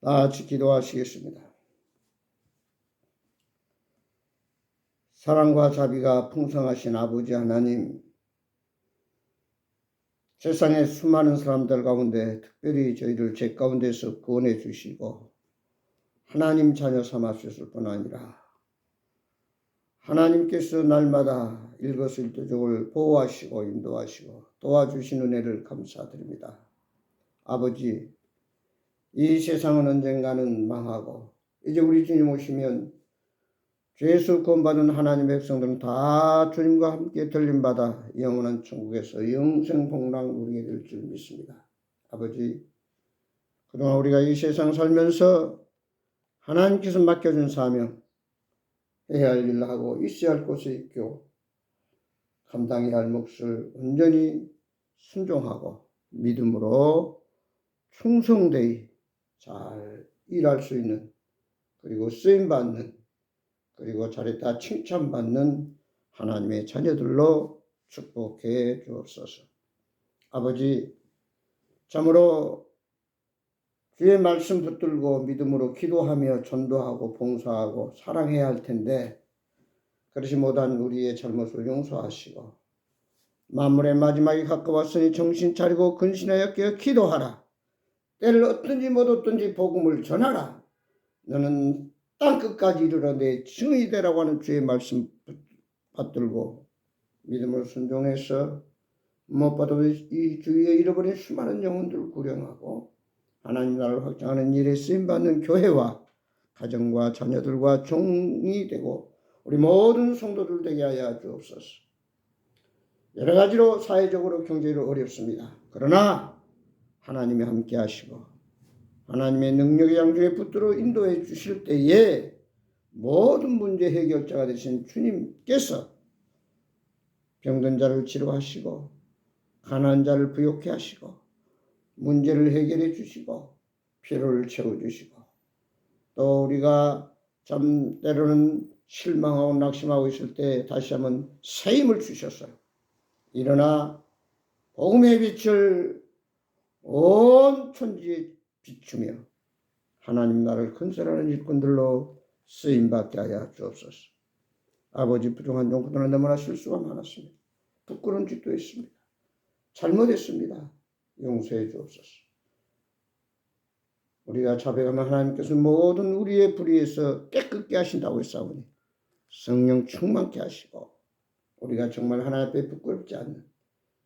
다 같이 기도하시겠습니다. 사랑과 자비가 풍성하신 아버지 하나님, 세상의 수많은 사람들 가운데 특별히 저희를 죄 가운데서 구원해 주시고 하나님 자녀 삼아 주실 뿐 아니라 하나님께서 날마다 일거수일투족을 보호하시고 인도하시고 도와주신 은혜를 감사드립니다. 아버지, 이 세상은 언젠가는 망하고 이제 우리 주님 오시면 죄에서 구원받은 하나님의 백성들은 다 주님과 함께 들림받아 영원한 천국에서 영생 복락 누리게 될 줄 믿습니다. 아버지, 그동안 우리가 이 세상 살면서 하나님께서 맡겨준 사명, 해야 할 일을 하고 있어야 할 곳에 있고 감당해야 할 몫을 온전히 순종하고 믿음으로 충성되이 잘 일할 수 있는, 그리고 쓰임받는, 그리고 잘했다 칭찬받는 하나님의 자녀들로 축복해 주옵소서. 아버지, 참으로 주의 말씀 붙들고 믿음으로 기도하며 전도하고 봉사하고 사랑해야 할 텐데 그렇지 못한 우리의 잘못을 용서하시고 만물의 마지막이 가까웠으니 정신 차리고 근신하여 깨어 기도하라. 때를 얻든지 못 얻든지 복음을 전하라. 너는 땅끝까지 이르러 내 증인이 되라고 하는 주의 말씀 받들고 믿음을 순종해서 무엇보다도 이 주위에 잃어버린 수많은 영혼들을 구령하고 하나님 나라를 확장하는 일에 쓰임받는 교회와 가정과 자녀들과 종이 되고 우리 모든 성도들 되게 하여 주옵소서. 여러 가지로 사회적으로 경제로 어렵습니다. 그러나 하나님이 함께 하시고 하나님의 능력의 양중에 붙들어 인도해 주실 때에 모든 문제 해결자가 되신 주님께서 병든 자를 치료하시고 가난한 자를 부욕해 하시고 문제를 해결해 주시고 필요를 채워주시고 또 우리가 참 때로는 실망하고 낙심하고 있을 때 다시 한번 새 힘을 주셨어요. 일어나 복음의 빛을 온 천지에 비추며 하나님 나라를 건설하는 일꾼들로 쓰임받게 하여 주옵소서. 아버지, 부족한 종들은 너무나 실수가 많았습니다. 부끄러운 짓도 했습니다. 잘못했습니다. 용서해 주옵소서. 우리가 자백하면 하나님께서 모든 우리의 불의에서 깨끗게 하신다고 했사오니 성령 충만케 하시고 우리가 정말 하나님 앞에 부끄럽지 않는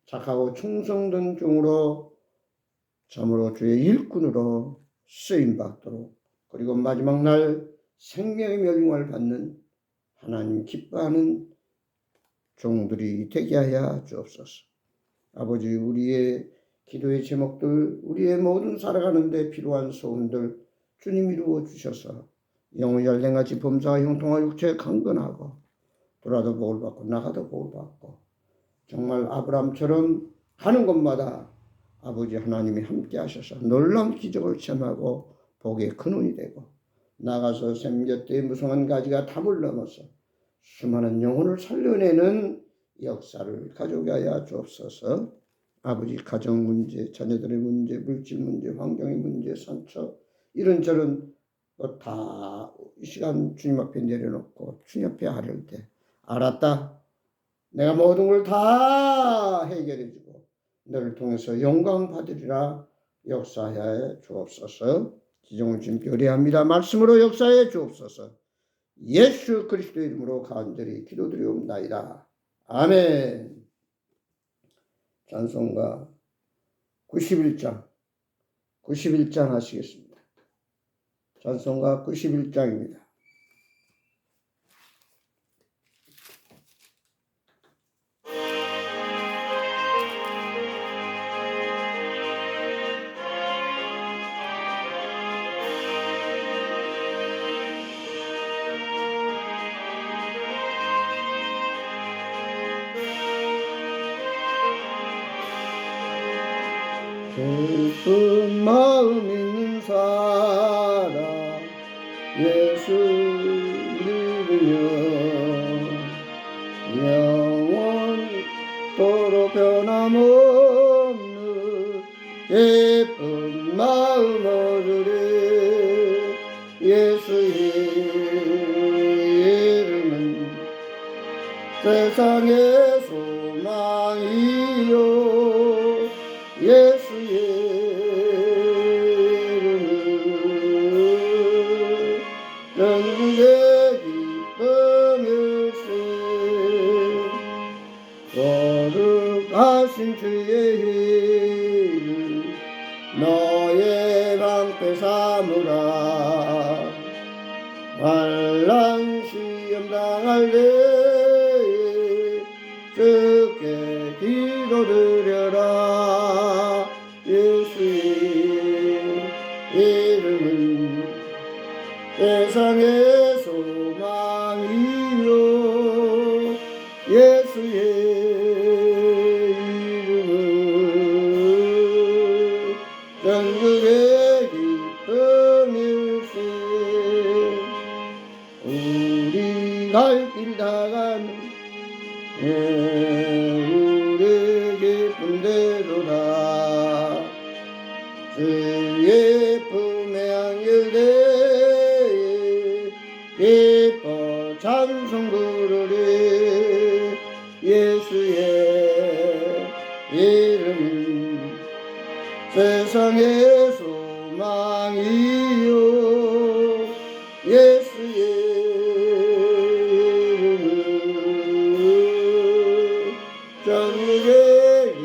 착하고 충성된 종으로 참으로 주의 일꾼으로 쓰임받도록, 그리고 마지막 날 생명의 멸망을 받는 하나님 기뻐하는 종들이 되게 하여 주옵소서. 아버지, 우리의 기도의 제목들, 우리의 모든 살아가는 데 필요한 소원들 주님 이루어 주셔서 영의 열랭같이 범사와 형통과 육체에 강건하고 돌아도 복을 받고 나가도 복을 받고 정말 아브라함처럼 가는 곳마다 아버지 하나님이 함께 하셔서 놀라운 기적을 체험하고 복의 근원이 되고 나가서 샘곁에 무성한 가지가 담을 넘어서 수많은 영혼을 살려내는 역사를 가져오게 하여 주옵소서. 아버지, 가정 문제, 자녀들의 문제, 물질 문제, 환경의 문제, 상처 이런저런 다 이 시간 주님 앞에 내려놓고 주님 앞에 아뢰을 때 알았다. 내가 모든 걸 다 해결해주고 너를 통해서 영광 받으리라 역사하여 주옵소서. 지정을 주님께 의뢰합니다. 말씀으로 역사해 주옵소서. 예수 그리스도 이름으로 간절히 기도드리옵나이다. 아멘. 찬송가 91장 하시겠습니다. 찬송가 91장입니다. 깊은 마음 있는 사람 예수 믿으며 영원토록 변함없는 예쁜 마음 얻으리. 세상의 소망이요 예수의 이름은 전국의 기쁨일세 거룩하신 주의 이름 너의 방패 삼으라 환난 시험 당할 때에 주께 기도드려라 예수의 이름은 세상의 소망이요 예수의 이름은 전국의 기쁨일세 우리 갈 길 다가는 우리 기쁜 대로다 주의 품에 안길되에 기뻐 찬송 부르리 예수의 이름 세상의 소망이요 예수의 전국의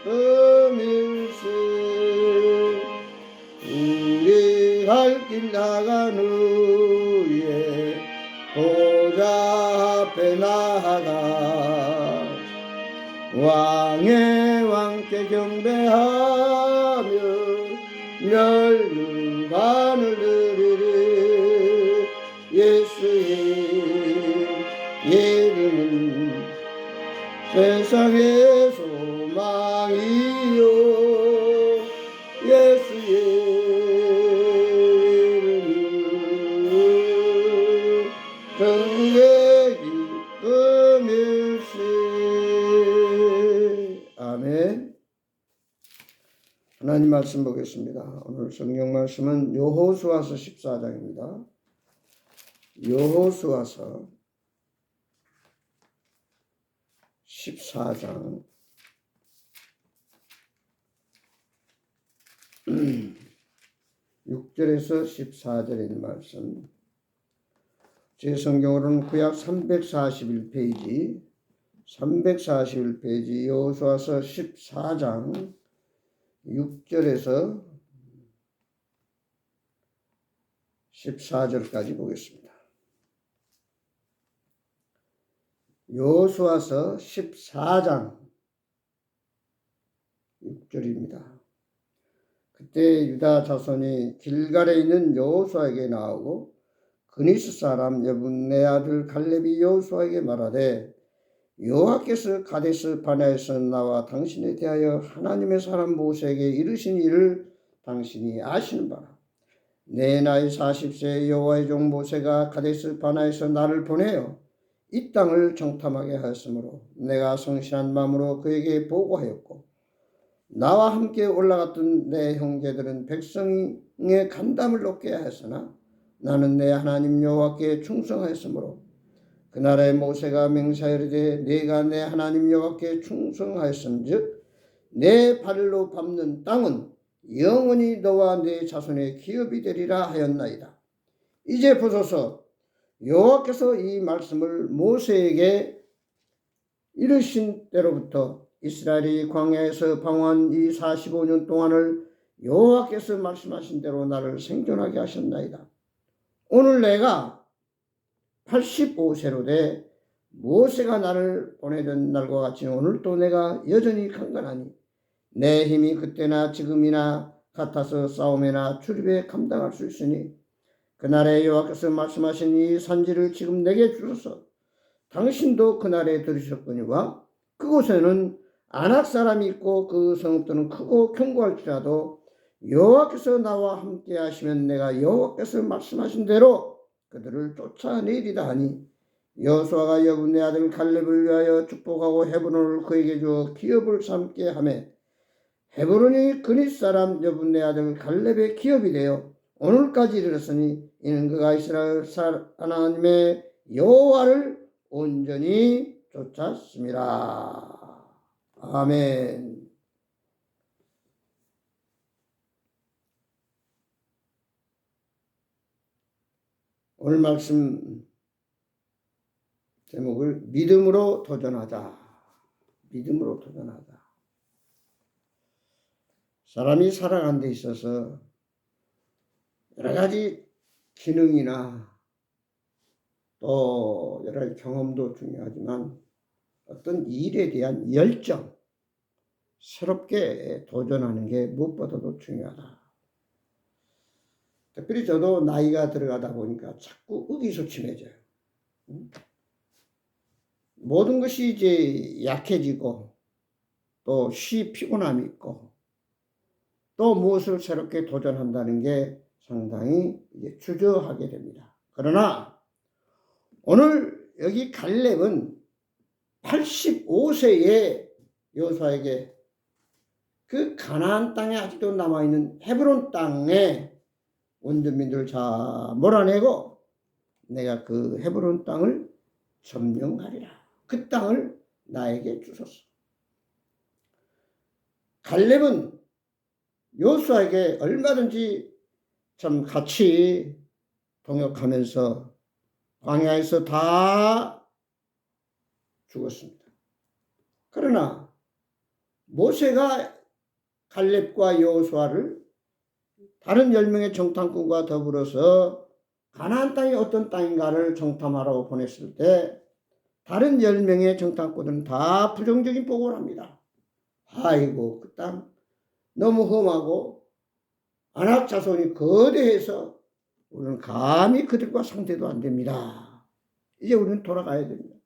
기쁨일세 우리 갈 길 나간 후에 보좌 앞에 나아가 왕의 왕께 경배하며 멸류관을 드리리 예수의 이름은 세상의 소망이요 예수의 이름은 전국의 기쁨일세 아멘. 하나님 말씀 보겠습니다. 오늘 성경 말씀은 여호수아서 14장입니다. 여호수아서 14장 6절에서 14절의 말씀 제 성경으로는 구약 341페이지 여호수아서 14장 6절에서 14절까지 보겠습니다. 여호수아서 14장 6절입니다. 그때 유다 자손이 길갈에 있는 여호수아에게 나오고 그니스 사람 여분네 아들 갈렙이 여호수아에게 말하되 여호와께서 가데스 바네아에서 나와 당신에 대하여 하나님의 사람 모세에게 이르신 일을 당신이 아시는 바라. 내 나이 40세의 여호와의 종 모세가 가데스 바네아에서 나를 보내어 이 땅을 정탐하게 하였으므로 내가 성실한 마음으로 그에게 보고하였고 나와 함께 올라갔던 내 형제들은 백성의 간담을 높게 하였으나 나는 내 하나님 여호와께 충성하였으므로 그날에 모세가 맹세하리되 네가 내 하나님 여호와께 충성하였음즉 내 발로 밟는 땅은 영원히 너와 네 자손의 기업이 되리라 하였나이다. 이제 보소서 여호와께서 이 말씀을 모세에게 이르신 때로부터 이스라엘이 광야에서 방황한 이 45년 동안을 여호와께서 말씀하신 대로 나를 생존하게 하셨나이다. 오늘 내가 85세로 돼 모세가 나를 보내던 날과 같이 오늘도 내가 여전히 강건하니 내 힘이 그때나 지금이나 같아서 싸움이나 출입에 감당할 수 있으니 그날에 여호와께서 말씀하신 이 산지를 지금 내게 주소서. 당신도 그날에 들으셨거니와 그곳에는 아낙 사람이 있고 그 성읍들은 크고 견고할지라도 여호와께서 나와 함께 하시면 내가 여호와께서 말씀하신 대로 그들을 쫓아내리다 하니 여호수아가 여분네 아들 갈렙을 위하여 축복하고 헤브론을 그에게 주어 기업을 삼게 하매 헤브론이 그니스 사람 여분네 아들 갈렙의 기업이 되어 오늘까지 이르렀으니 이는 그가 이스라엘 하나님의 여호와를 온전히 쫓았습니다. 아멘. 오늘 말씀 제목을 믿음으로 도전하자. 믿음으로 도전하자. 사람이 살아가는 데 있어서 여러 가지 기능이나 또 여러 가지 경험도 중요하지만 어떤 일에 대한 열정, 새롭게 도전하는 게 무엇보다도 중요하다. 특별히 저도 나이가 들어가다 보니까 자꾸 의기소침해져요. 모든 것이 이제 약해지고 또 피곤함이 있고 또 무엇을 새롭게 도전한다는 게 상당히 이제 주저하게 됩니다. 그러나 오늘 여기 갈렙은 85세의 여호수아에게 그 가나안 땅에 아직도 남아있는 헤브론 땅에 원주민들을 다 몰아내고 내가 그 헤브론 땅을 점령하리라. 그 땅을 나에게 주소서. 갈렙은 여호수아에게 얼마든지 참 같이 동역하면서 광야에서 다 죽었습니다. 그러나 모세가 갈렙과 여호수아를 다른 10명의 정탐꾼과 더불어서 가나안 땅이 어떤 땅인가를 정탐하러 보냈을 때 다른 10명의 정탐꾼들은 다 부정적인 보고를 합니다. 아이고 그 땅 너무 험하고 아낙 자손이 거대해서 우리는 감히 그들과 상대도 안 됩니다. 이제 우리는 돌아가야 됩니다.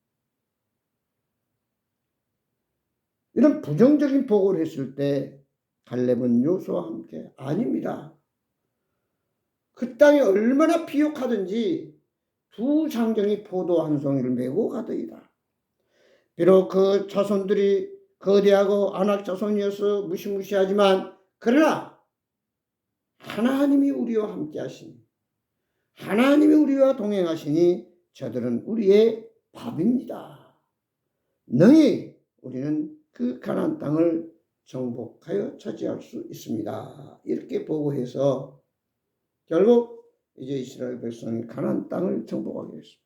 이런 부정적인 보고를 했을 때 갈렙은 여호수아와 함께 아닙니다. 그 땅이 얼마나 비옥하든지 두 장정이 포도 한 송이를 메고 가더이다. 비록 그 자손들이 거대하고 아낙 자손이어서 무시무시하지만 그러나 하나님이 우리와 함께 하시니 하나님이 우리와 동행하시니 저들은 우리의 밥입니다. 능히 우리는 그 가나안 땅을 정복하여 차지할 수 있습니다. 이렇게 보고해서 결국 이제 이스라엘 백성이 가나안 땅을 정복하게 됐습니다.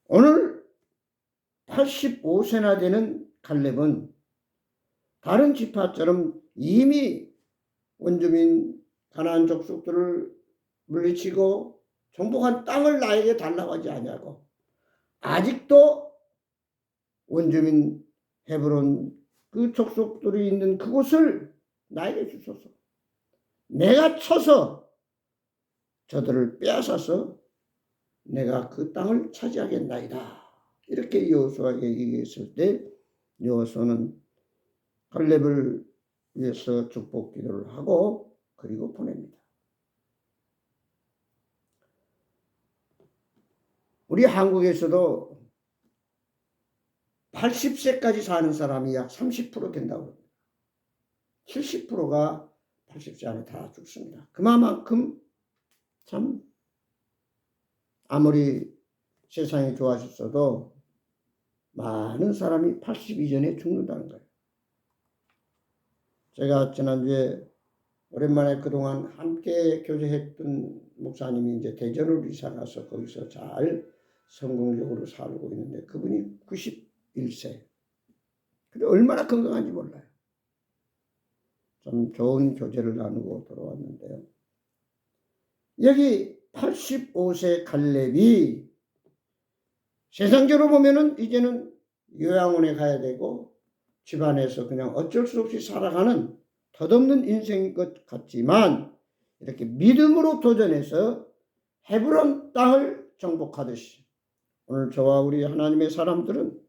오늘 85세나 되는 갈렙은 다른 지파처럼 이미 원주민 가나안 족속들을 물리치고 정복한 땅을 나에게 달라고 하지 아니하고 아직도 원주민 헤브론 그 족속들이 있는 그곳을 나에게 주소서. 내가 쳐서 저들을 빼앗아서 내가 그 땅을 차지하겠나이다. 이렇게 여호수아에게 얘기했을 때 여호수아는 갈렙을 위해서 축복 기도를 하고 그리고 보냅니다. 우리 한국에서도 80세까지 사는 사람이 약 30% 된다고 합니다. 70%가 80세 안에 다 죽습니다. 그만큼 참 아무리 세상이 좋아졌어도 많은 사람이 80 이전에 죽는다는 거예요. 제가 지난주에 오랜만에 그동안 함께 교제했던 목사님이 이제 대전으로 이사 가서 거기서 잘 성공적으로 살고 있는데 그분이 91세. 근데 얼마나 건강한지 몰라요. 좀 좋은 교제를 나누고 돌아왔는데요. 여기 85세 갈렙이 세상적으로 보면은 이제는 요양원에 가야 되고 집안에서 그냥 어쩔 수 없이 살아가는 덧없는 인생인 것 같지만 이렇게 믿음으로 도전해서 헤브론 땅을 정복하듯이 오늘 저와 우리 하나님의 사람들은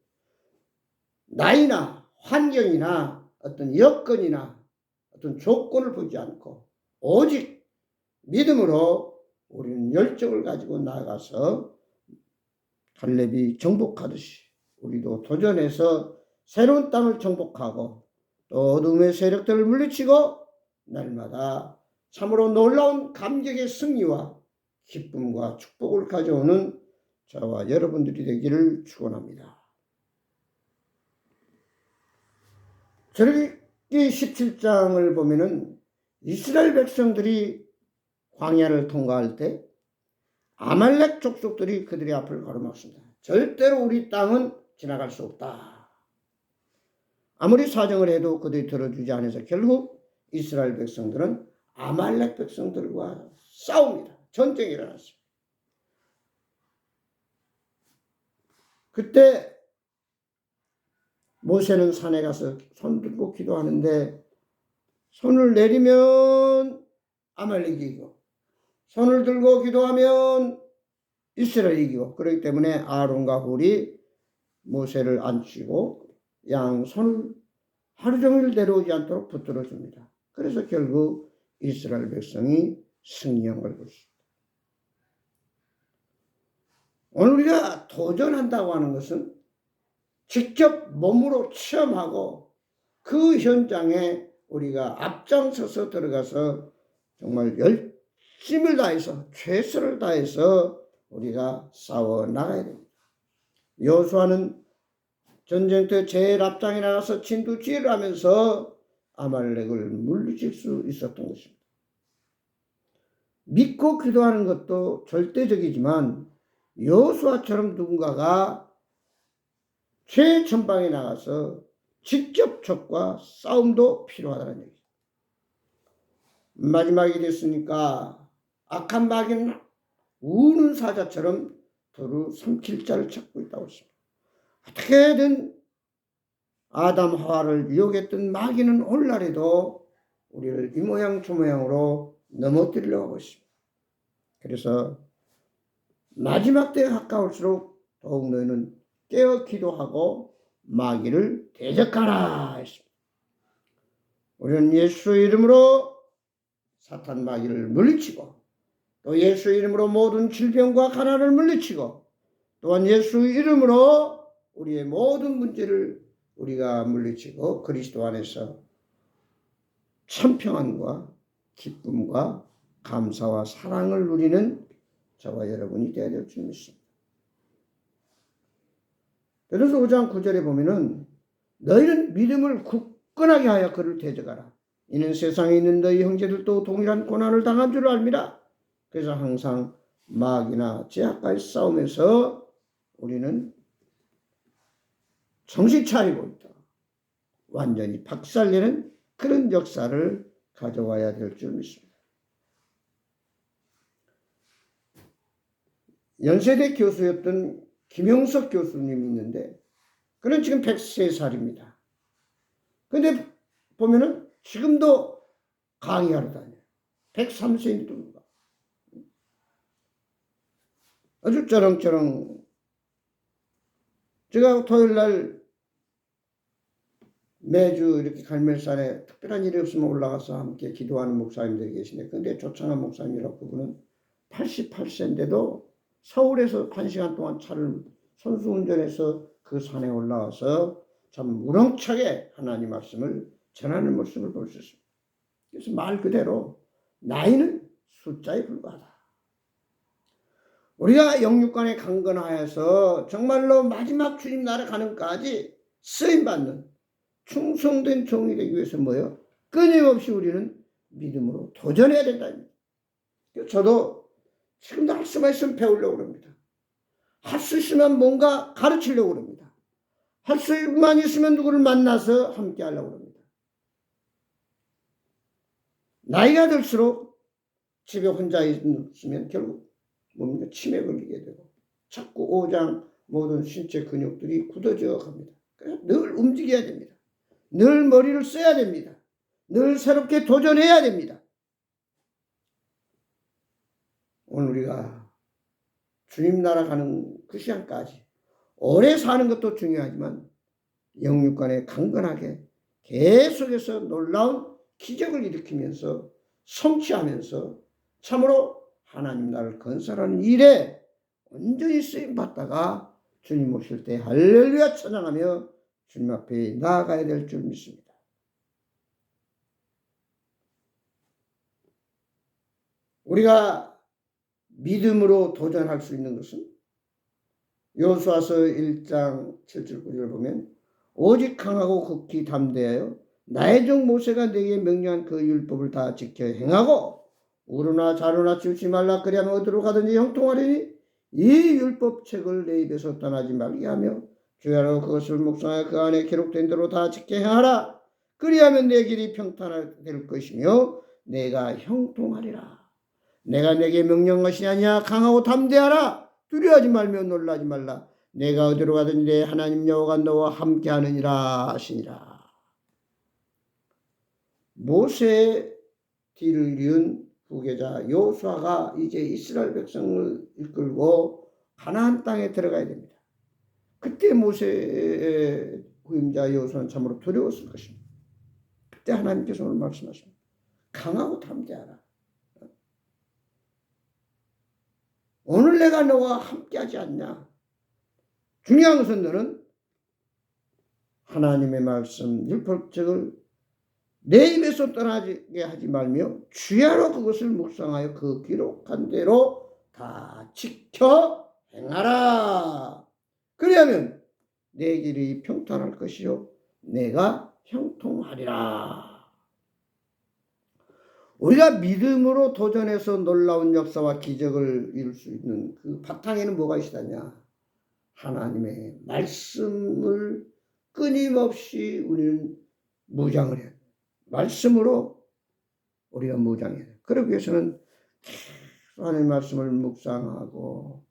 나이나 환경이나 어떤 여건이나 어떤 조건을 보지 않고 오직 믿음으로 우리는 열정을 가지고 나아가서 갈렙이 정복하듯이 우리도 도전해서 새로운 땅을 정복하고 또 어둠의 세력들을 물리치고 날마다 참으로 놀라운 감격의 승리와 기쁨과 축복을 가져오는 저와 여러분들이 되기를 축원합니다. 출애굽기 17장을 보면은 이스라엘 백성들이 광야를 통과할 때 아말렉 족속들이 그들의 앞을 가로막습니다. 절대로 우리 땅은 지나갈 수 없다. 아무리 사정을 해도 그들이 들어주지 않아서 결국 이스라엘 백성들은 아말렉 백성들과 싸웁니다. 전쟁이 일어났습니다. 그때 모세는 산에 가서 손 들고 기도하는데 손을 내리면 아말렉이 이기고 손을 들고 기도하면 이스라엘이 이기고, 그렇기 때문에 아론과 훌이 모세를 앉히고 양손을 하루 종일 내려오지 않도록 붙들어 줍니다. 그래서 결국 이스라엘 백성이 승리한 걸 볼 수 있습니다. 오늘 우리가 도전한다고 하는 것은 직접 몸으로 체험하고 그 현장에 우리가 앞장서서 들어가서 정말 열심을 다해서 최선을 다해서 우리가 싸워 나가야 됩니다. 여호수아는 전쟁터 제일 앞장에 나가서 진두지휘를 하면서 아말렉을 물리칠 수 있었던 것입니다. 믿고 기도하는 것도 절대적이지만 여호수아처럼 누군가가 최전방에 나가서 직접 적과 싸움도 필요하다는 얘기죠. 마지막이 됐으니까 악한 마귀는 우는 사자처럼 두루 삼킬 자를 찾고 있다고 했습니다. 어떻게든 아담 하와를 유혹했던 마귀는 오늘날에도 우리를 이 모양 저 모양으로 넘어뜨리려고 하고 있습니다. 그래서 마지막 때에 가까울수록 더욱 너희는 깨어 기도하고 마귀를 대적하라 했습니다. 우리는 예수 이름으로 사탄 마귀를 물리치고 또 예수 이름으로 모든 질병과 가난을 물리치고 또한 예수 이름으로 우리의 모든 문제를 우리가 물리치고 그리스도 안에서 참평안과 기쁨과 감사와 사랑을 누리는 저와 여러분이 되어야 될 줄 믿습니다. 베드로서 5장 9절에 보면은 너희는 믿음을 굳건하게 하여 그를 대적하라. 이는 세상에 있는 너희 형제들도 동일한 고난을 당한 줄 압니다. 그래서 항상 마귀나 죄악과의 싸움에서 우리는 정신 차리고 있다. 완전히 박살내는 그런 역사를 가져와야 될 줄 믿습니다. 연세대 교수였던 김영석 교수님이 있는데 그는 지금 103살입니다. 근데 보면은 지금도 강의하러 다녀요. 103세인데도 불구하고. 아주 쩌렁쩌렁. 제가 토요일날 매주 이렇게 갈멜산에 특별한 일이 없으면 올라가서 함께 기도하는 목사님들이 계시는데, 근데 조창한 목사님이라고, 그분은 88세인데도 서울에서 1시간 동안 차를 선수 운전해서 그 산에 올라와서 참 우렁차게 하나님 말씀을 전하는 모습을 볼 수 있습니다. 그래서 말 그대로 나이는 숫자에 불과하다. 우리가 영육간에 강건하여서 정말로 마지막 주님 나라 가는까지 쓰임받는 충성된 종이 되기 위해서 뭐예요? 끊임없이 우리는 믿음으로 도전해야 된다는 거예요. 저도 지금도 할 수만 있으면 배우려고 합니다. 할 수 있으면 뭔가 가르치려고 합니다. 할 수만 있으면 누구를 만나서 함께 하려고 합니다. 나이가 들수록 집에 혼자 있으면 결국 뭡니까? 치매 걸리게 되고 자꾸 오장 모든 신체 근육들이 굳어져 갑니다. 그래서 늘 움직여야 됩니다. 늘 머리를 써야 됩니다. 늘 새롭게 도전해야 됩니다. 오늘 우리가 주님 나라 가는 그 시간까지 오래 사는 것도 중요하지만 영육간에 강건하게 계속해서 놀라운 기적을 일으키면서 성취하면서 참으로 하나님 나라를 건설하는 일에 온전히 쓰임받다가 주님 오실 때 할렐루야 찬양하며 주님 앞에 나아가야 될 줄 믿습니다. 우리가 믿음으로 도전할 수 있는 것은 여호수아서 1장 7절 9절을 보면 오직 강하고 극히 담대하여 나의 종 모세가 내게 명령한 그 율법을 다 지켜 행하고 우르나 자르나 치우치 말라 그리하면 어디로 가든지 형통하리니 이 율법책을 내 입에서 떠나지 말게 하며 주야로 그것을 묵상하여 그 안에 기록된 대로 다 지켜 행하라. 그리하면 내 길이 평탄할 것이며 내가 형통하리라. 내가 내게 명령한 것이 아니야. 강하고 담대하라. 두려워하지 말며 놀라지 말라. 내가 어디로 가든지 내 하나님 여호와가 너와 함께하느니라 하시니라. 모세의 뒤를 이은 후계자 여호수아가 이제 이스라엘 백성을 이끌고 가나안 땅에 들어가야 됩니다. 그때 모세의 후임자 여호수아는 참으로 두려웠을 것입니다. 그때 하나님께서 오늘 말씀하십니다. 강하고 담대하라. 오늘 내가 너와 함께하지 않냐. 중요한 것은 너는 하나님의 말씀 율법책을 내 입에서 떠나게 하지 말며 주야로 그것을 묵상하여 그 기록한 대로 다 지켜 행하라. 그리하면 내 길이 평탄할 것이요 내가 형통하리라. 우리가 믿음으로 도전해서 놀라운 역사와 기적을 이룰 수 있는 그 바탕에는 뭐가 있다냐? 하나님의 말씀을 끊임없이 우리는 무장을 해야 돼. 말씀으로 우리가 무장해야 돼. 그러기 위해서는 하나님의 말씀을 묵상하고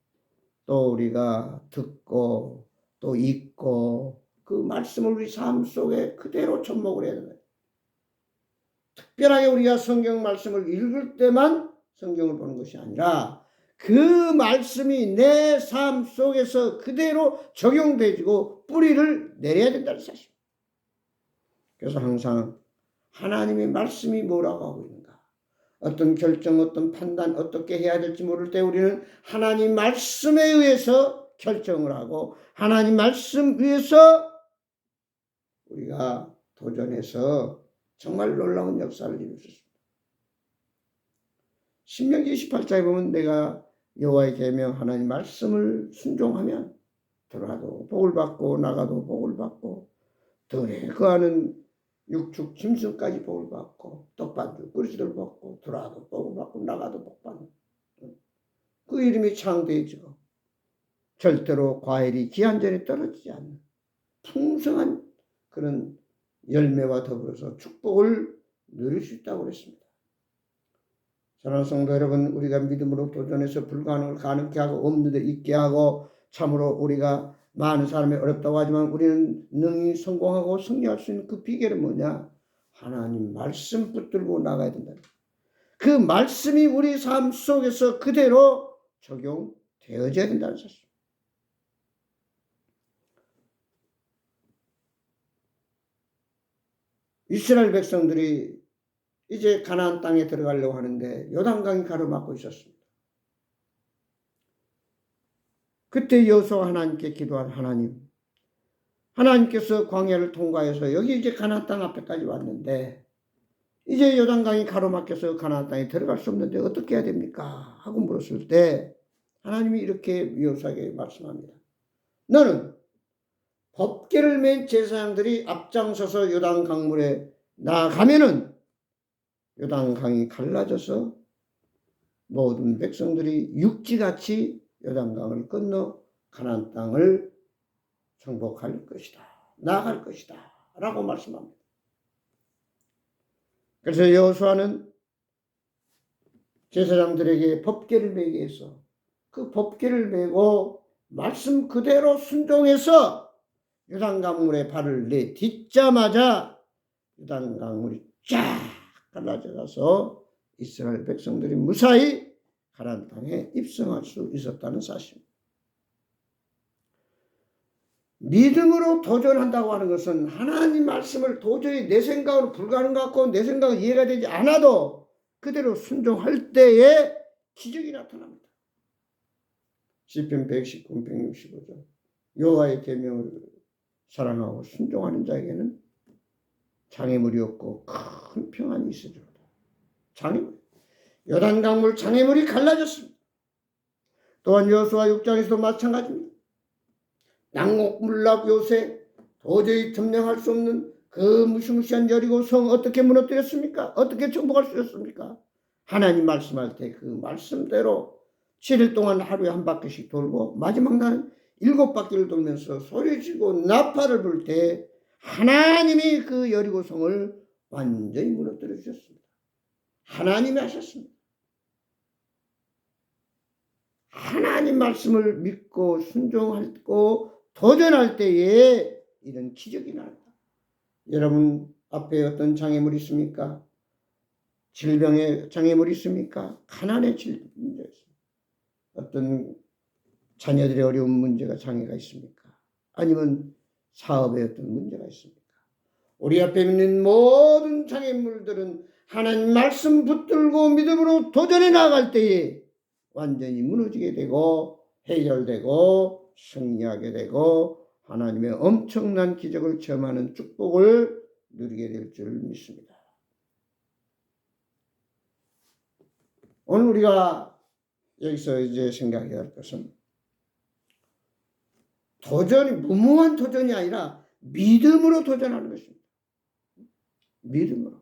또 우리가 듣고 또 읽고 그 말씀을 우리 삶 속에 그대로 접목을 해야 된다. 특별하게 우리가 성경 말씀을 읽을 때만 성경을 보는 것이 아니라 그 말씀이 내 삶 속에서 그대로 적용되고 뿌리를 내려야 된다는 사실입니다. 그래서 항상 하나님의 말씀이 뭐라고 하고 있는가? 어떤 결정, 어떤 판단, 어떻게 해야 될지 모를 때 우리는 하나님 말씀에 의해서 결정을 하고 하나님 말씀 위에서 우리가 도전해서 정말 놀라운 역사를 이룰 수 있습니다. 신명기 28장에 보면 내가 여호와의 계명 하나님 말씀을 순종하면 들어가도 복을 받고 나가도 복을 받고 들에 거하는 육축 짐승까지 복을 받고 떡반죽 그릇을 받고 들어가도 복을 받고 나가도 복 받는 그 이름이 창대해지고 절대로 과일이 기한전에 떨어지지 않는 풍성한 그런 열매와 더불어서 축복을 누릴 수 있다고 그랬습니다. 사랑하는 성도 여러분, 우리가 믿음으로 도전해서 불가능한 걸 가능케 하고 없는 데 있게 하고 참으로 우리가 많은 사람이 어렵다고 하지만 우리는 능히 성공하고 승리할 수 있는 그 비결은 뭐냐? 하나님 말씀 붙들고 나가야 된다. 그 말씀이 우리 삶 속에서 그대로 적용되어져야 된다는 사실. 이스라엘 백성들이 이제 가나안 땅에 들어가려고 하는데 요단강이 가로막고 있었습니다. 그때 여호수아 하나님께 기도한 하나님께서 광야를 통과해서 여기 이제 가나안 땅 앞에까지 왔는데 이제 요단강이 가로막혀서 가나안 땅에 들어갈 수 없는데 어떻게 해야 됩니까? 하고 물었을 때 하나님이 이렇게 여호수아에게 말씀합니다. 너는 법궤를 맨 제사장들이 앞장서서 요단 강물에 나가면은 요단 강이 갈라져서 모든 백성들이 육지같이 요단 강을 건너 가나안 땅을 정복할 것이다. 나아갈 것이다. 라고 말씀합니다. 그래서 여호수아는 제사장들에게 법궤를 매게 해서 그 법궤를 메고 말씀 그대로 순종해서 요단강물에 발을 내딛자마자 요단강물이 쫙 갈라져서 이스라엘 백성들이 무사히 가나안 땅에 입성할 수 있었다는 사실입니다. 믿음으로 도전한다고 하는 것은 하나님 말씀을 도저히 내 생각으로 불가능한 것 같고 내 생각은 이해가 되지 않아도 그대로 순종할 때에 기적이 나타납니다. 시편 119, 165절 여호와의 계명을 사랑하고 순종하는 자에게는 장애물이 없고 큰 평안이 있으리로다. 장애물. 요단강물 장애물이 갈라졌습니다. 또한 여호수아 6장에서도 마찬가지입니다. 양곡물락 요새 도저히 점령할 수 없는 그 무시무시한 여리고 성 어떻게 무너뜨렸습니까? 어떻게 정복할 수 있었습니까? 하나님 말씀할 때 그 말씀대로 7일 동안 하루에 한 바퀴씩 돌고 마지막 날 7바퀴를 돌면서 소리치고 나팔을 불 때 하나님이 그 여리고 성을 완전히 무너뜨려 주셨습니다. 하나님이 하셨습니다. 하나님 말씀을 믿고 순종하고 도전할 때에 이런 기적이 나온다. 여러분 앞에 어떤 장애물이 있습니까? 질병의 장애물이 있습니까? 가난의 문제가 있습니까? 어떤 자녀들의 어려운 문제가 장애가 있습니까? 아니면 사업에 어떤 문제가 있습니까? 우리 앞에 있는 모든 장애물들은 하나님 말씀 붙들고 믿음으로 도전해 나갈 때에 완전히 무너지게 되고 해결되고 승리하게 되고 하나님의 엄청난 기적을 체험하는 축복을 누리게 될 줄 믿습니다. 오늘 우리가 여기서 이제 생각해야 할 것은 도전이 무모한 도전이 아니라 믿음으로 도전하는 것입니다. 믿음으로.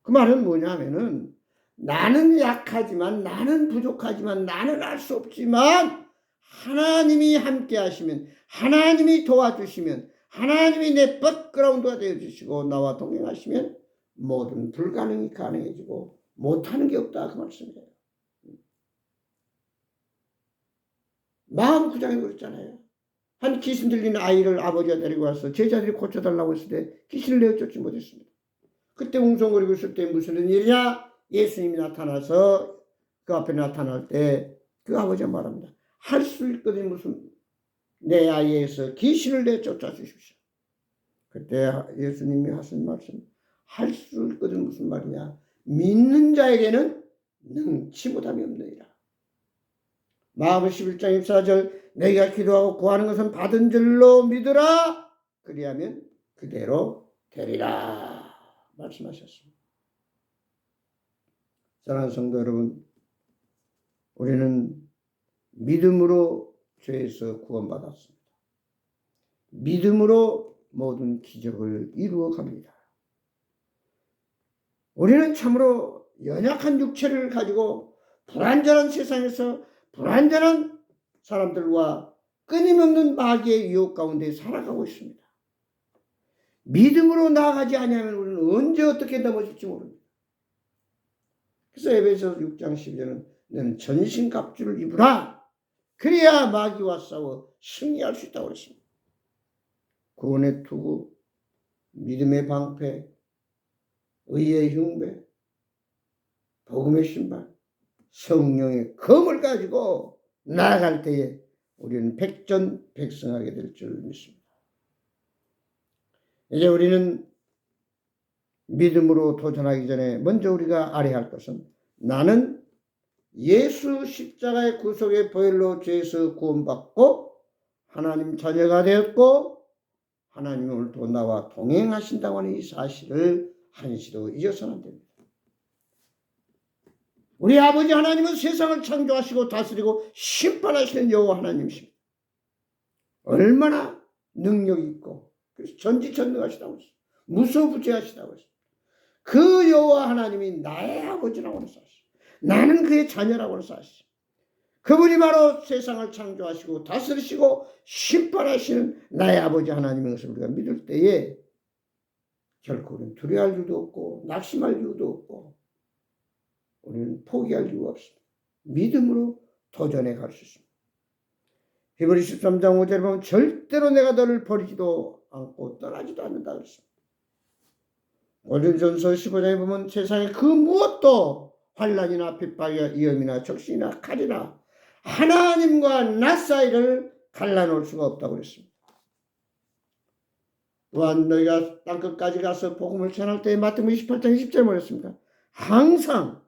그 말은 뭐냐면은 나는 약하지만 나는 부족하지만 나는 할 수 없지만 하나님이 함께 하시면 하나님이 도와주시면 하나님이 내 백그라운드가 되어주시고 나와 동행하시면 모든 불가능이 가능해지고 못하는 게 없다 그 말씀이에요. 마음 구장에 그랬잖아요. 한 귀신 들린 아이를 아버지가 데리고 와서 제자들이 고쳐달라고 했을 때 귀신을 내어쫓지 못했습니다. 그때 웅성거리고 있을 때 무슨 일이냐? 예수님이 나타나서 그 앞에 나타날 때 그 아버지가 말합니다. 할 수 있거든 무슨 내 아이에서 귀신을 내쫓아 주십시오. 그때 예수님이 하신 말씀 할 수 있거든 무슨 말이냐? 믿는 자에게는 능치 못함이 없느니라. 마가복음 11장 24절 내가 기도하고 구하는 것은 받은 줄로 믿으라. 그리하면 그대로 되리라 말씀하셨습니다. 사랑하는 성도 여러분, 우리는 믿음으로 죄에서 구원받았습니다. 믿음으로 모든 기적을 이루어 갑니다. 우리는 참으로 연약한 육체를 가지고 불완전한 세상에서 불완전한 사람들과 끊임없는 마귀의 유혹 가운데 살아가고 있습니다. 믿음으로 나아가지 아니하면 우리는 언제 어떻게 넘어질지 모릅니다. 그래서 에베소서 6장 12절은 너는 전신갑주를 입으라. 그래야 마귀와 싸워 승리할 수 있다고 그랬습니다. 구원의 투구, 믿음의 방패, 의의 흉배, 복음의 신발, 성령의 검을 가지고 나아갈 때에 우리는 백전백승하게 될 줄 믿습니다. 이제 우리는 믿음으로 도전하기 전에 먼저 우리가 알아야 할 것은 나는 예수 십자가의 구속의 보혈로 죄에서 구원받고 하나님 자녀가 되었고 하나님이 오늘도 나와 동행하신다고 하는 이 사실을 한시도 잊어서는 안 됩니다. 우리 아버지 하나님은 세상을 창조하시고 다스리고 심판하시는 여호와 하나님이십니다. 얼마나 능력이 있고 그래서 전지전능하시다고 했어요. 무소부재하시다고 했어요. 그 여호와 하나님이 나의 아버지라고 하는 사실, 나는 그의 자녀라고 하는 사실, 그분이 바로 세상을 창조하시고 다스리시고 심판하시는 나의 아버지 하나님인 것을 우리가 믿을 때에 결코 우리는 두려워할 이유도 없고 낙심할 이유도 없고 우리는 포기할 이유가 없습니다. 믿음으로 도전해 갈 수 있습니다. 히브리 13장 5절에 보면 절대로 내가 너를 버리지도 않고 떠나지도 않는다 그랬습니다. 고린도전서 15장에 보면 세상에 그 무엇도 환난이나 핍박이나 위험이나 적신이나 칼이나 하나님과 나 사이를 갈라놓을 수가 없다고 그랬습니다. 또한 너희가 땅끝까지 가서 복음을 전할 때에 마태복음 28장 20절에 뭐랬습니까? 항상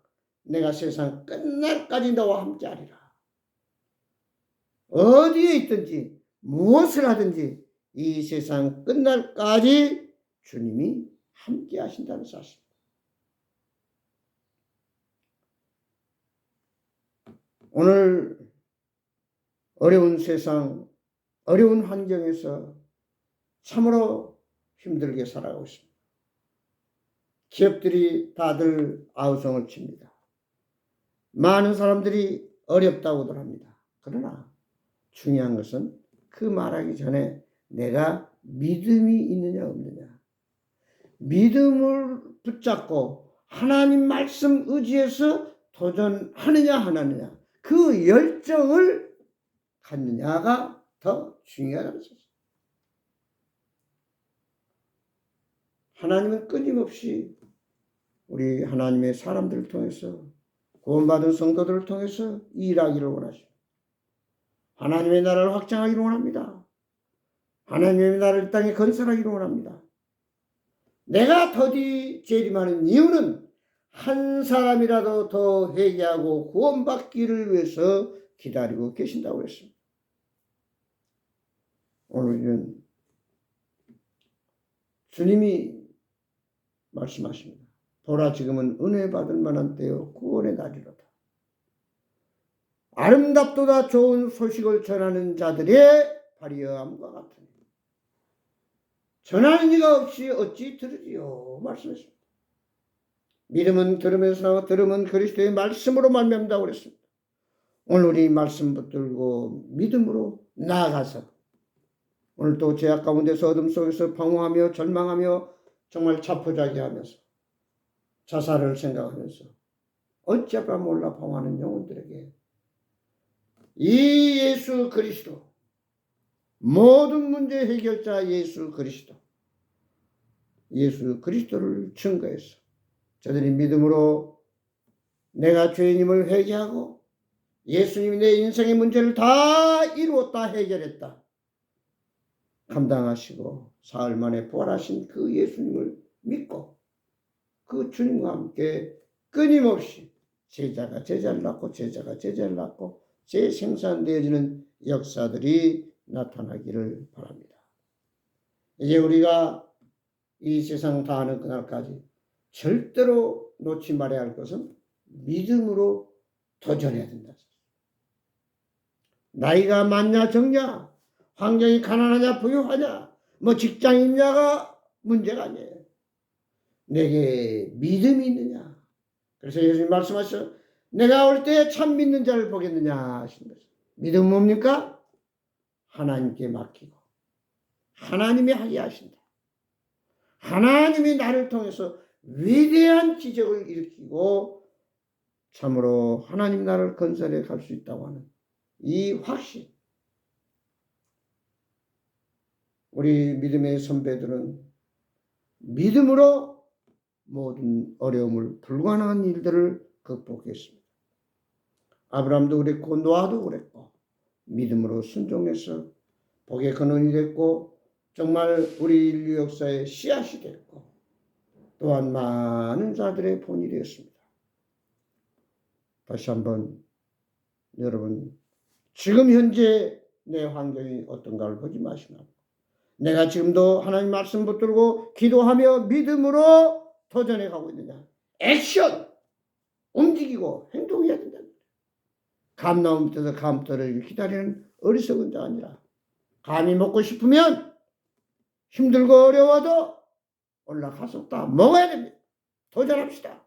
내가 세상 끝날까지 너와 함께하리라. 어디에 있든지 무엇을 하든지 이 세상 끝날까지 주님이 함께 하신다는 사실. 오늘 어려운 세상, 어려운 환경에서 참으로 힘들게 살아가고 있습니다. 기업들이 다들 아우성을 칩니다. 많은 사람들이 어렵다고들 합니다. 그러나 중요한 것은 그 말하기 전에 내가 믿음이 있느냐 없느냐. 믿음을 붙잡고 하나님 말씀 의지해서 도전하느냐 안 하느냐. 그 열정을 갖느냐가 더 중요하다는 것이죠. 하나님은 끊임없이 우리 하나님의 사람들을 통해서 구원받은 성도들을 통해서 일하기를 원하십니다. 하나님의 나라를 확장하기를 원합니다. 하나님의 나라를 땅에 건설하기를 원합니다. 내가 더디 재림하는 이유는 한 사람이라도 더 회개하고 구원받기를 위해서 기다리고 계신다고 했습니다. 오늘은 주님이 말씀하십니다. 보라, 지금은 은혜 받을 만한 때요 구원의 날이로다. 아름답도다 좋은 소식을 전하는 자들의 발휘함과 같으니 전하는 이가 없이 어찌 들으리요 말씀했습니다. 믿음은 들으면서 들음은 그리스도의 말씀으로 말미암다고 그랬습니다. 오늘 우리 말씀 붙들고 믿음으로 나아가서 오늘 또 죄악 가운데서 어둠 속에서 방황하며 절망하며 정말 자포자기하면서 자살을 생각하면서 어찌할까 몰라 방황하는 영혼들에게 이 예수 그리스도, 모든 문제 해결자 예수 그리스도를 증거해서 저들이 믿음으로 내가 죄인임을 회개하고 예수님이 내 인생의 문제를 다 이루었다, 해결했다, 감당하시고 사흘 만에 부활하신 그 예수님을 믿고 그 주님과 함께 끊임없이 제자가 제자를 낳고 제자가 제자를 낳고 재생산되어지는 역사들이 나타나기를 바랍니다. 이제 우리가 이 세상 다하는 그날까지 절대로 놓지 말아야 할 것은 믿음으로 도전해야 된다. 나이가 많냐 적냐, 환경이 가난하냐 부유하냐, 뭐 직장이 있냐가 문제가 아니에요. 내게 믿음이 있느냐. 그래서 예수님 말씀하셔, 내가 올 때 참 믿는 자를 보겠느냐 하신 거죠. 믿음은 뭡니까? 하나님께 맡기고 하나님이 하게 하신다. 하나님이 나를 통해서 위대한 기적을 일으키고 참으로 하나님 나라를 건설해 갈 수 있다고 하는 이 확신. 우리 믿음의 선배들은 믿음으로 모든 어려움을, 불가능한 일들을 극복했습니다. 아브라함도 그랬고 노아도 그랬고 믿음으로 순종해서 복의 근원이 됐고 정말 우리 인류 역사의 씨앗이 됐고 또한 많은 자들의 본이 되었습니다. 다시 한번 여러분, 지금 현재 내 환경이 어떤가를 보지 마시고 내가 지금도 하나님 말씀 붙들고 기도하며 믿음으로 도전해 가고 있느냐. 액션! 움직이고 행동해야 된다. 감나무 밑에서 감떨어지를 기다리는 어리석은 자가 아니라 감이 먹고 싶으면 힘들고 어려워도 올라가서 다 먹어야 됩니다. 도전합시다.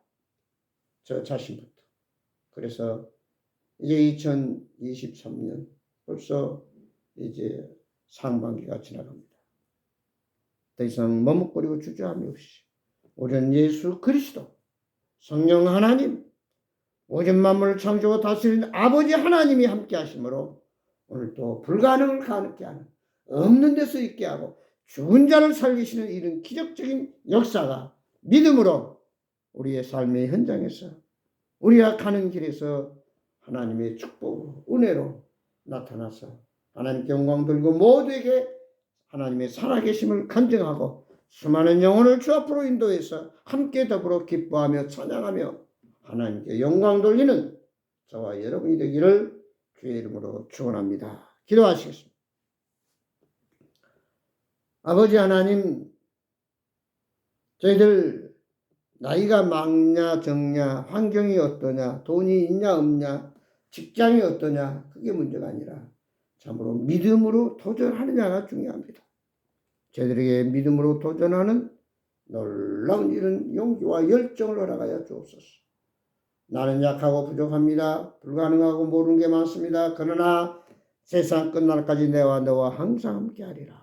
저 자신부터. 그래서 이제 2023년 벌써 이제 상반기가 지나갑니다. 더 이상 머뭇거리고 주저함이 없이 우리는 예수 그리스도, 성령 하나님, 오직 만물을 창조하고 다스리는 아버지 하나님이 함께 하심으로 오늘 또 불가능을 가능케 하는, 없는 데서 있게 하고 죽은 자를 살리시는 이런 기적적인 역사가 믿음으로 우리의 삶의 현장에서 우리가 가는 길에서 하나님의 축복으로 은혜로 나타나서 하나님께 영광 돌리고 모두에게 하나님의 살아계심을 간증하고 수많은 영혼을 주 앞으로 인도해서 함께 더불어 기뻐하며 찬양하며 하나님께 영광 돌리는 저와 여러분이 되기를 주의 이름으로 축원합니다. 기도하시겠습니다. 아버지 하나님, 저희들 나이가 많냐 적냐, 환경이 어떠냐, 돈이 있냐 없냐, 직장이 어떠냐, 그게 문제가 아니라 참으로 믿음으로 도전하느냐가 중요합니다. 저희들에게 믿음으로 도전하는 놀라운 이런 용기와 열정을 허락하여 주옵소서. 나는 약하고 부족합니다. 불가능하고 모르는 게 많습니다. 그러나 세상 끝날까지 너와 항상 함께하리라.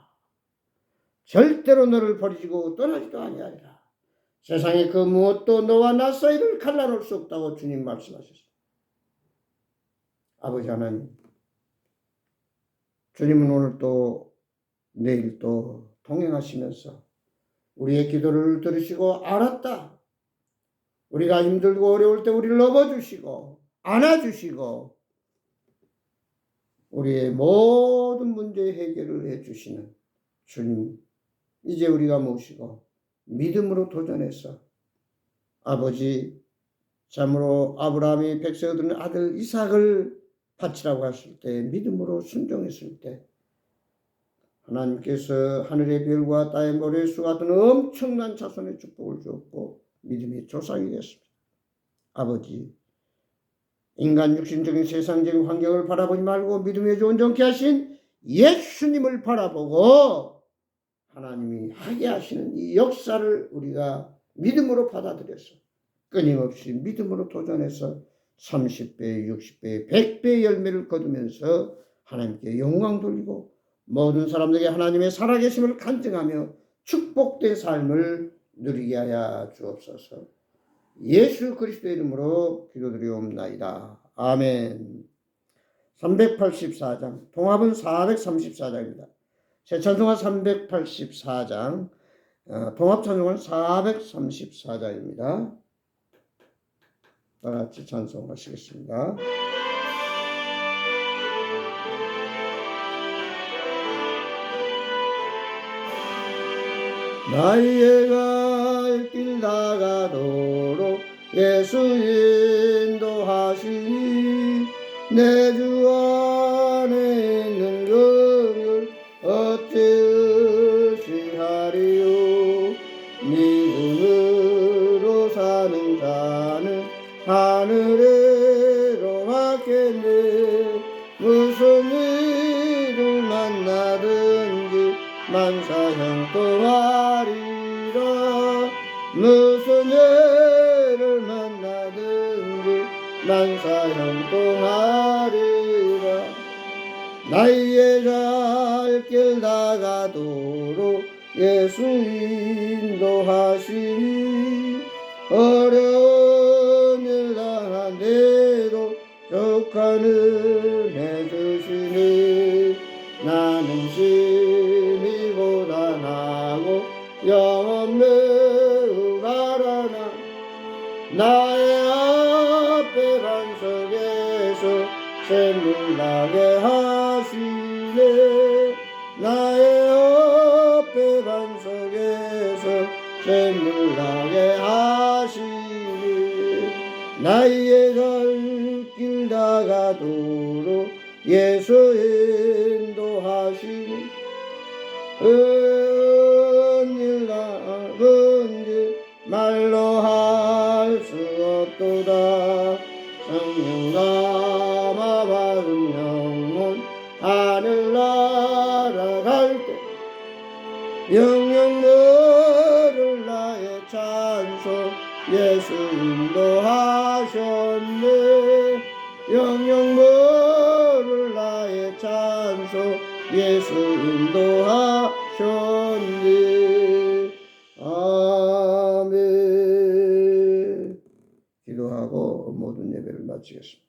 절대로 너를 버리고 떠나지도 아니하리라. 세상에 그 무엇도 너와 나 사이를 갈라놓을 수 없다고 주님 말씀하셨습니다. 아버지 하나님, 주님은 오늘 또 내일 또 동행하시면서 우리의 기도를 들으시고 알았다. 우리가 힘들고 어려울 때 우리를 업어주시고 안아주시고 우리의 모든 문제 해결을 해주시는 주님, 이제 우리가 모시고 믿음으로 도전해서 아버지, 참으로 아브라함이 백성을 얻은 아들 이삭을 바치라고 했을 때 믿음으로 순종했을 때 하나님께서 하늘의 별과 땅의 모래수 같은 엄청난 자손의 축복을 주었고 믿음의 조상이 됐습니다. 아버지, 인간 육신적인 세상적인 환경을 바라보지 말고 믿음의 온전케 하신 예수님을 바라보고 하나님이 하게 하시는 이 역사를 우리가 믿음으로 받아들여서 끊임없이 믿음으로 도전해서 30배, 60배, 100배의 열매를 거두면서 하나님께 영광 돌리고 모든 사람들에게 하나님의 살아계심을 간증하며 축복된 삶을 누리게 하여 주옵소서. 예수 그리스도의 이름으로 기도드리옵나이다. 아멘. 384장, 통합은 434장입니다. 새 찬송가 384장, 통합 찬송은 434장입니다. 다 같이 찬송하시겠습니다. 나의 갈 길 다가도록 예수 인도하시니 내 주 안에 있는 긍휼 어찌 하리요. 믿음으로 사는 자는 하늘에로 갔겠네. 무슨 일을 만나든지 만사형통하리라. 무슨 일을 만나든지 만사형통하리라. 나의 갈 길 다가도록 예수 인도하시니 어려운 일 당한데도 족하는 해주시니 나는 심히 고단하고 영원 매우 가라나 나의 앞에 반석에서 샘물 나게 하시네. 나의 앞에 반석에서 샘물 나게 하시네. 나의 갈 길 다가도록 예수 인도하시니 은일 나은지 말로 할 수 없도다. 성령 감화 받은 영혼 하늘 날아갈 때 영영 너를 나의 찬송 예수 인도하셨네. 영영 너를 나의 찬송 예수 인도하셨네. 아멘. 기도하고 모든 예배를 마치겠습니다.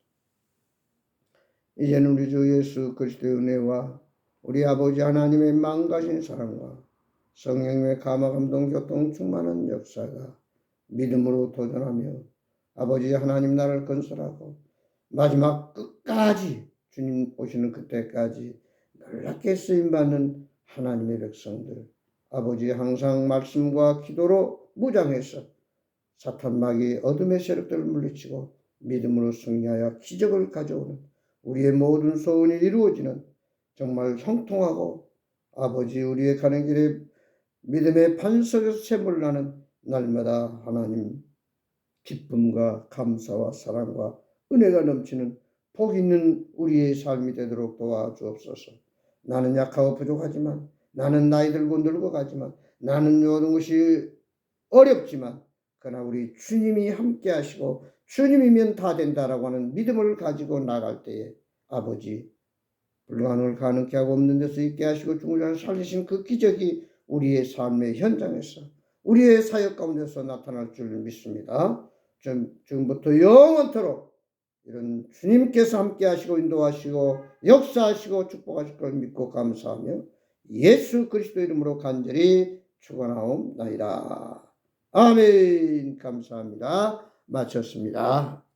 이제는 우리 주 예수 그리스도의 은혜와 우리 아버지 하나님의 망가진 사랑과 성령의 감화 감동 교통 충만한 역사가 믿음으로 도전하며 아버지 하나님 나라를 건설하고 마지막 끝까지 주님 오시는 그때까지 놀랍게 쓰임받는 하나님의 백성들 아버지 항상 말씀과 기도로 무장해서 사탄 마귀 어둠의 세력들을 물리치고 믿음으로 승리하여 기적을 가져오는 우리의 모든 소원이 이루어지는 정말 형통하고 아버지 우리의 가는 길에 믿음의 반석에서 샘물 나는 날마다 하나님 기쁨과 감사와 사랑과 은혜가 넘치는 복 있는 우리의 삶이 되도록 도와주옵소서. 나는 약하고 부족하지만, 나는 나이 들고 늙어가지만, 나는 모든 것이 어렵지만, 그러나 우리 주님이 함께 하시고 주님이면 다 된다라고 하는 믿음을 가지고 나갈 때에 아버지, 불가능을 가능케 하고 없는 데서 있게 하시고 죽은 자 살리신 그 기적이 우리의 삶의 현장에서, 우리의 사역 가운데서 나타날 줄 믿습니다. 지금부터 영원토록 이런 주님께서 함께 하시고 인도하시고 역사하시고 축복하실 걸 믿고 감사하며 예수 그리스도 이름으로 간절히 축원하옵나이다. 아멘. 감사합니다. 마쳤습니다.